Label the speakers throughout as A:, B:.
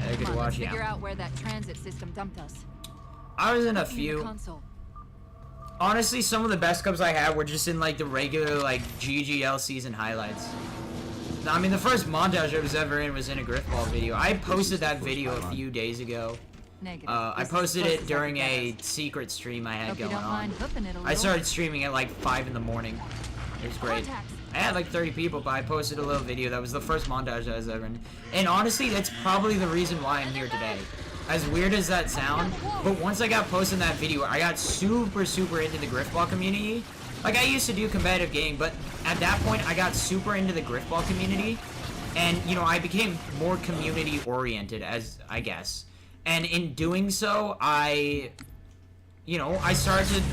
A: I could watch.
B: Figure out where that transit system dumped us.
A: I was in a few. Honestly, some of the best cups I had were just in like the regular like GGL season highlights. I mean, the first montage I was ever in was in a Griffball video. I posted that video a few days ago. I posted it during a secret stream I had going on. I started streaming at like 5 in the morning. It was great. I had like 30 people, but I posted a little video. That was the first montage I was ever in. And honestly, that's probably the reason why I'm here today. As weird as that sound, but once I got posted that video, I got super into the Griffball community. Like, I used to do competitive gaming, but at that point, I got super into the Griffball community. And, you know, I became more community-oriented, as I guess. And in doing so, I started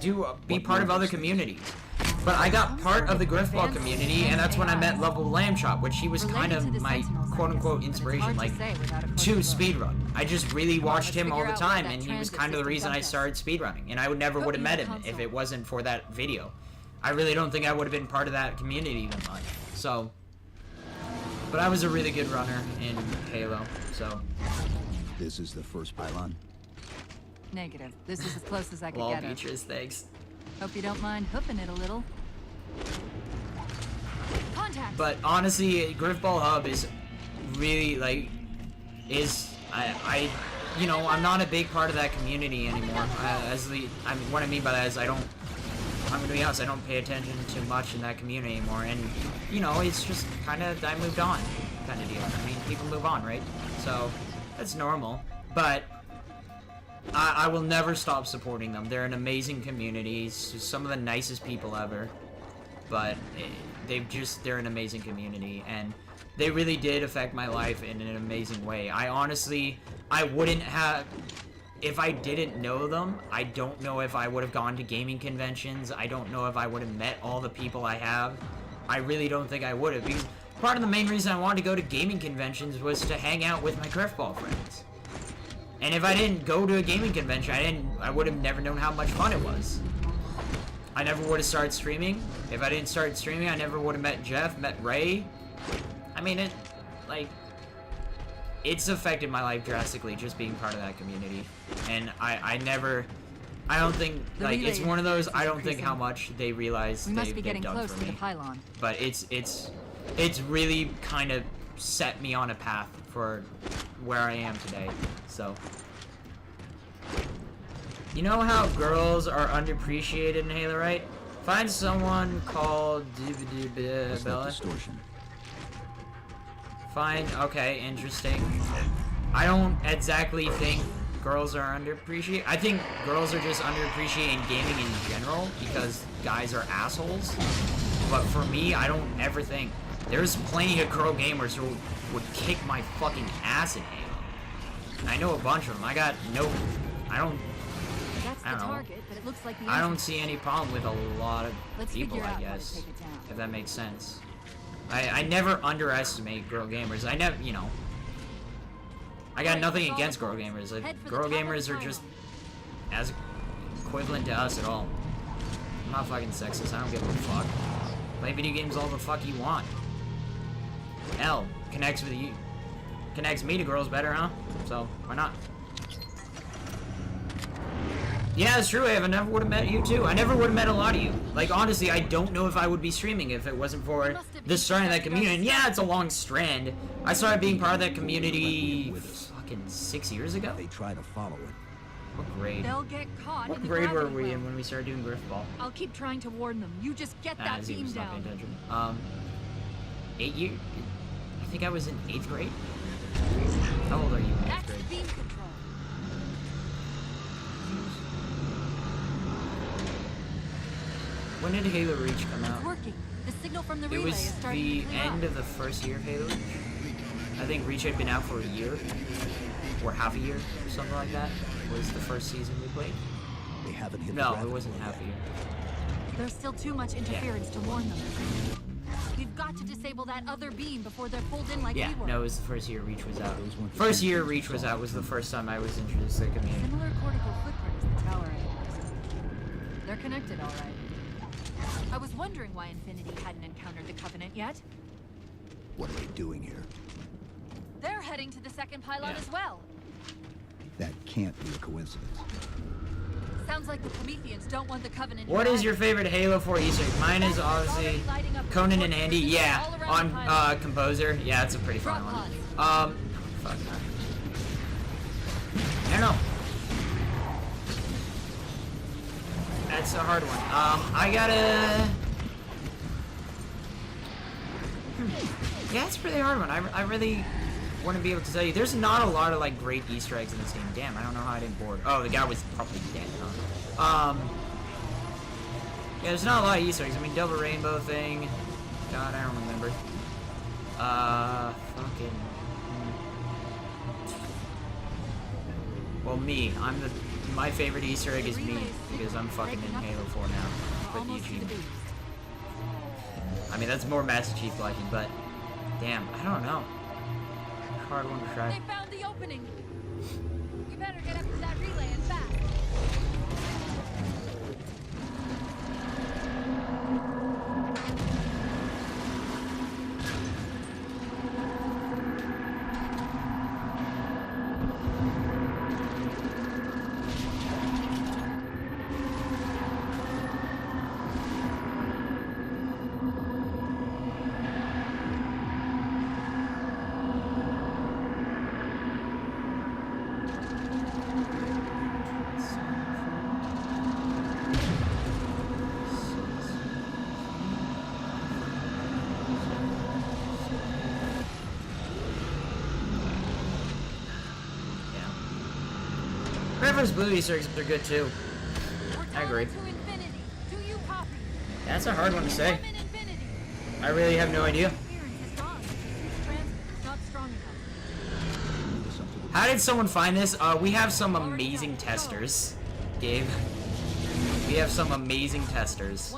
A: to be part of other communiters. But I got part of the Griffball community, and that's when I met Level Lamb Chop, which he was kind of my quote-unquote inspiration, like, to speedrun. I just really watched him all the time, and he was kind of the reason I started speedrunning. And I would never would have met him if it wasn't for that video. I really don't think I would have been part of that community even much. So, but I was a really good runner in Halo, so.
C: This is the first pylon.
B: Negative. This is as close as I could
A: Wall
B: get us.
A: features, thanks.
B: Hope you don't mind hooping it a little. Contact.
A: But honestly, Griffball Hub is really like you know, I'm not a big part of that community anymore. What I mean by that is I'm gonna be honest, I don't pay attention too much in that community anymore, and you know, it's just kind of I moved on, kind of deal. I mean, people move on, right? So that's normal, but. I will never stop supporting them. They're an amazing community, some of the nicest people ever. But they're an amazing community, and they really did affect my life in an amazing way. I wouldn't have, if I didn't know them, I don't know if I would have gone to gaming conventions. I don't know if I would have met all the people I have. I really don't think I would have, because part of the main reason I wanted to go to gaming conventions was to hang out with my Griffball friends. And if I didn't go to a gaming convention, I would have never known how much fun it was. I never would have started streaming. If I didn't start streaming, I never would have met Jeff, met Ray. I mean, it's affected my life drastically just being part of that community. And I don't think, like, it's one of those, I don't think how much they realize they've done for me. But it's really kind of set me on a path for where I am today. So, you know how girls are underappreciated in Halo, right? Find someone called Bella. Fine, okay, interesting. I don't exactly think girls are underappreciated. I think girls are just underappreciated in gaming in general because guys are assholes. But for me, I don't ever think. There's plenty of girl gamers who would kick my fucking ass in Halo. I know a bunch of them. I don't I don't see any problem with a lot of people, I guess, if that makes sense. I never underestimate girl gamers. I never, you know, I got nothing against girl gamers. Girl gamers are just as equivalent to us at all. I'm not fucking sexist. I don't give a fuck. Play video games all the fuck you want. Hell, connects me to girls better, huh? So, why not? Yeah, it's true, Ava. I never would have met you, too. I never would have met a lot of you. Like, honestly, I don't know if I would be streaming if it wasn't for the start of that community. And yeah, it's a long strand. I started being part of that community fucking 6 years ago.
C: They try to follow it.
A: What grade?
B: They'll get caught.
A: What grade were we in when we started doing Griffball?
B: I'll keep trying to warn them. You just get that beam down.
A: 8 years? I think I was in 8th grade. How old are you in 8th grade?
B: Beam control.
A: When did Halo Reach come out?
B: It's working. The signal from the
A: It
B: relay
A: was
B: is starting
A: the
B: to
A: end of the first year of Halo Reach. I think Reach had been out for a year, or half a year, or something like that. Was the first season we played?
C: They haven't hit
A: No, it wasn't half a year.
B: There's still too much interference to warn them. We've got to disable that other beam before they're pulled in like we were.
A: No, it was the first year Reach was out. First year Reach was out was the first time I was introduced to the community.
B: Similar cortical footprint as the tower angles. They're connected, all right. I was wondering why Infinity hadn't encountered the Covenant yet.
C: What are they doing here?
B: They're heading to the second pylon
A: Yeah.
B: as well.
C: That can't be a coincidence.
B: Sounds like the Prometheans don't want the Covenant.
A: What is your favorite Halo 4 Easter egg? Mine is obviously Conan and Andy. Yeah, on Composer. Yeah, it's a pretty fun one. Fuck. I don't know. That's a hard one. I gotta. Yeah, it's a pretty hard one. I really wouldn't be able to tell you. There's not a lot of like great Easter eggs in this game. Damn, I don't know how I didn't board. Oh, the guy was probably dead. Huh? Yeah, there's not a lot of Easter eggs. I mean, double rainbow thing. God, I don't remember. Fucking. Well, me. My favorite Easter egg is me because I'm fucking in Halo 4 now. With Eugene. I mean, that's more Master Chief liking, but damn, I don't know. Hard one to try.
B: They found the opening. We better get up to that relay and fast.
A: Reverse Blue Easter eggs are good too. I agree. That's a hard one to say. I really have no idea. How did someone find this? We have some amazing testers, Gabe. We have some amazing testers.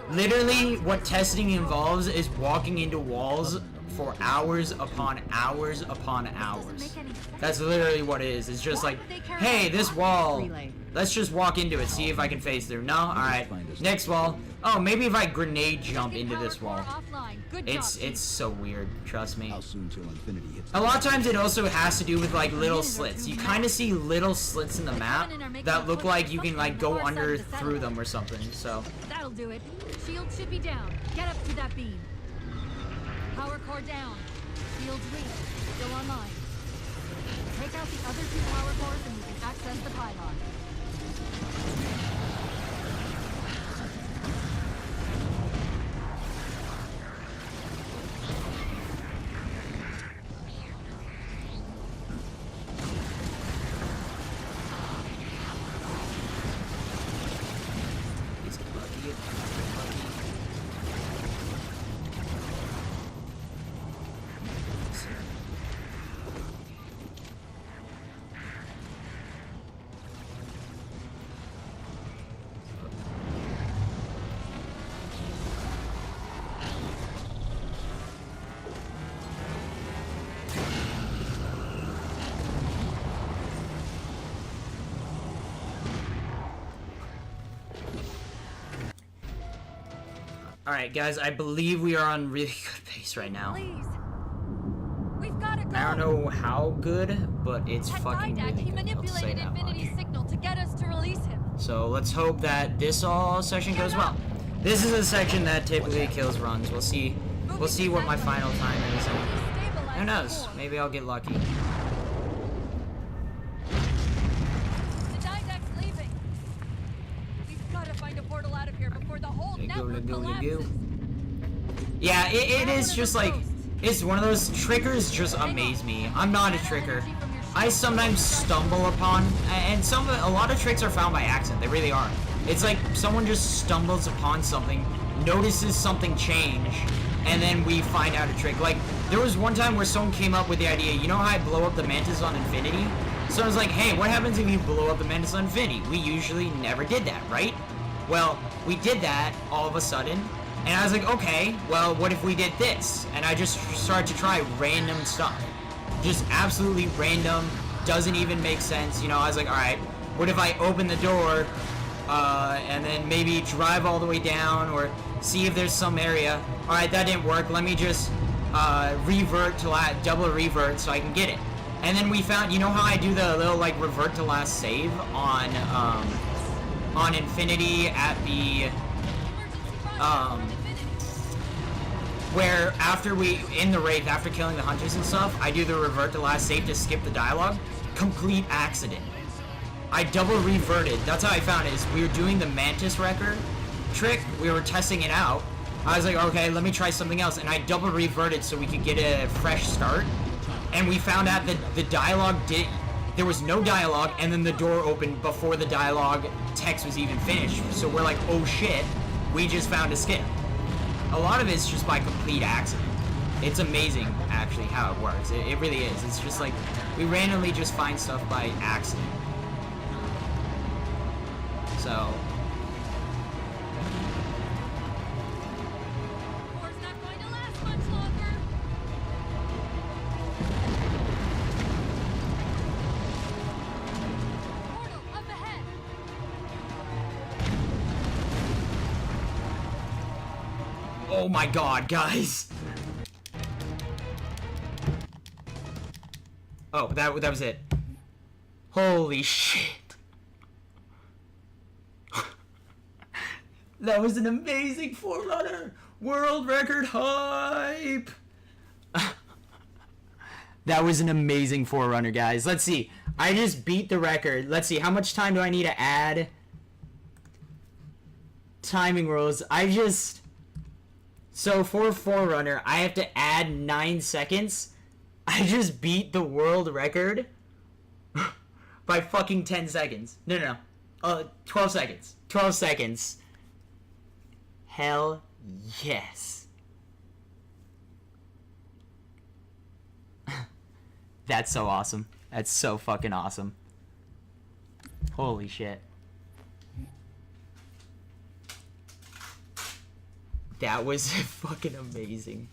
A: Literally, what testing involves is walking into walls for hours upon hours upon hours. That's literally what it is. It's just like, hey, this wall, let's just walk into it, see if I can phase through. No? Alright. Next wall. Oh, maybe if I grenade jump into this wall. It's so weird, trust me.
C: How soon till infinity hits?
A: A lot of times it also has to do with like little slits. You kind of see little slits in the map that look like you can like go under through them or something, so.
B: That'll do it. Shield should be down. Get up to that beam. Power core down. Shields weak. Still online. Take out the other two power cores and we can access the pylon.
A: Alright, guys, I believe we are on really good pace right now.
B: Please. We've gotta go.
A: I don't know how good, but it's fucking really
B: he
A: good. I'll say
B: manipulated
A: that much.
B: Infinity's signal to get us to release him.
A: So let's hope that this all section goes well. This is a section that typically kills runs. We'll see. We'll see what my final time is. And who knows? Maybe I'll get lucky.
B: The Didact's leaving. We've gotta find a portal out of here before the whole network collapses.
A: Yeah, it is just like, it's one of those triggers just amaze me. I'm not a trigger. I sometimes stumble upon, and a lot of tricks are found by accident. They really are. It's like someone just stumbles upon something, notices something change, and then we find out a trick. Like, there was one time where someone came up with the idea, you know how I blow up the Mantis on Infinity? So I was like, hey, what happens if you blow up the Mantis on Infinity? We usually never did that, right? Well, we did that all of a sudden, and I was like, okay, well, what if we did this? And I just started to try random stuff. Just absolutely random, doesn't even make sense. You know, I was like, alright, what if I open the door, and then maybe drive all the way down, or see if there's some area. Alright, that didn't work. Let me just revert to double revert so I can get it. And then we found, you know how I do the little like revert to last save on Infinity at the where after in the Wraith, after killing the hunters and stuff, I do the revert to last save to skip the dialogue. Complete accident. I double reverted. That's how I found it. Is we were doing the Mantis record trick. We were testing it out. I was like, okay, let me try something else, and I double reverted so we could get a fresh start. And we found out that the dialogue there was no dialogue, and then the door opened before the dialogue text was even finished. So we're like, oh shit, we just found a skip. A lot of it's just by complete accident. It's amazing, actually, how it works. It really is. It's just like, we randomly just find stuff by accident. So...
B: War's not going to last much longer. Portal up ahead.
A: Oh my god, guys! Oh, that was it. Holy shit. That was an amazing Forerunner! World record hype! That was an amazing Forerunner, guys. Let's see. I just beat the record. Let's see. How much time do I need to add? Timing rules. So for Forerunner, I have to add 9 seconds. I just beat the world record by fucking 10 seconds. No. 12 seconds. 12 seconds. Hell yes. That's so awesome. That's so fucking awesome. Holy shit. That was fucking amazing.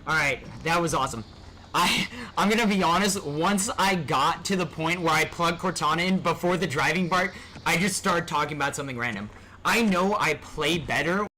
A: Alright, that was awesome. I'm gonna be honest, once I got to the point where I plugged Cortana in before the driving part, I just started talking about something random. I know I play better